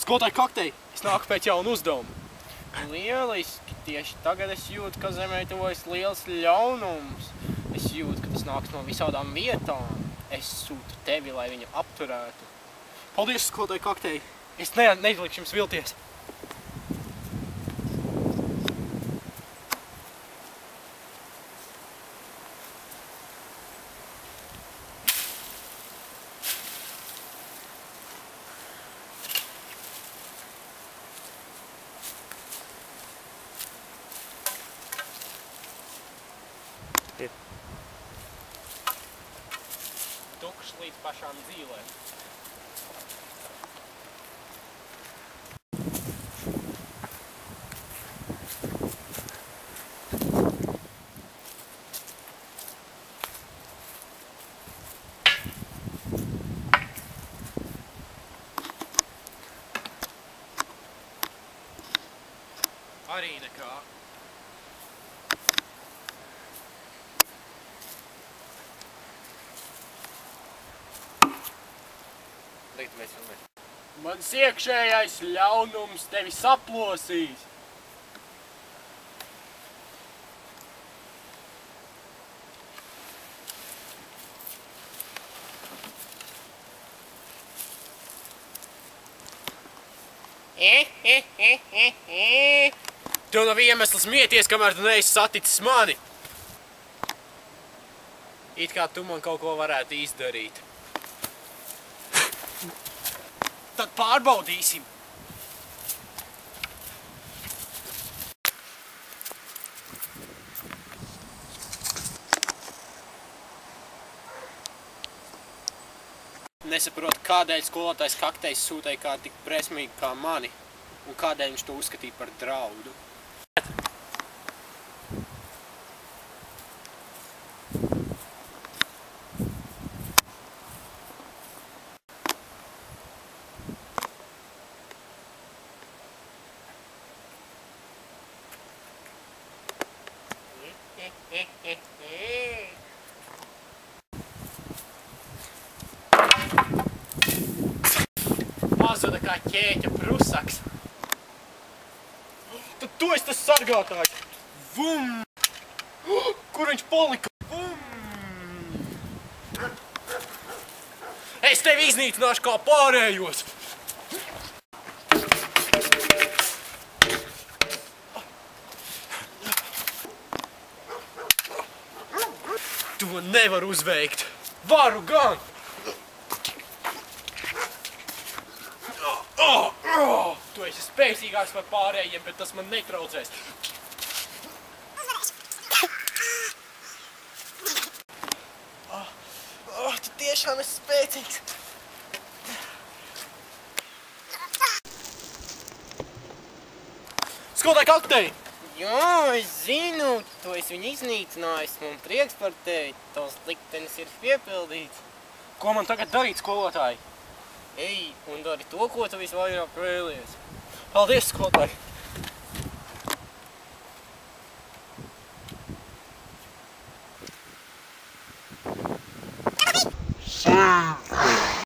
Skolotāji Kakteļi, es nāku pēc jaunu uzdevumu. Lieliski! Tieši tagad es jūtu, ka zemē tuvojas liels ļaunums. Es jūtu, ka tas nāks no visādām vietām. Es sūtu tevi, lai viņu apturētu. Paldies, skolotāji Kakteļi. Es neizlikšu jums vilties. Tukšs līdz pašām dzīlēm. Arī nekā. Mans iekšējais ļaunums tevi saplosīs. Tev nav iemesls smieties, kamēr tu neesi saticis mani. It kā tu man kaut ko varētu izdarīt. Tad pārbaudīsim. Nesaprotu, kādēļ skolotājs Kakteļs sūtīja kādu tik presmīgu kā mani, un kādēļ viņš to uzskatīja par draudu. Pazuda kā ķēķa prusaks. Tad tu esi tas sargātājs. Vum! Kur viņš palika? Vum! Es tevi iznīcināšu kā pārējos. Tu man nevar uzveikt. Varu gan! Tu esi spēcīgāks par pārējiem, bet tas man netraucēs. Tu tiešām esi spēcīgs. Skolotāji Kakteļi! Jā, es zinu, tu esi viņu iznīcinājis, man prieks par tevi, tavs liktenis ir piepildīts. Ko man tagad darīt, skolotāji? Ej, un dari to, ko tu visvairāk vēlies. Paldies, skolotāji!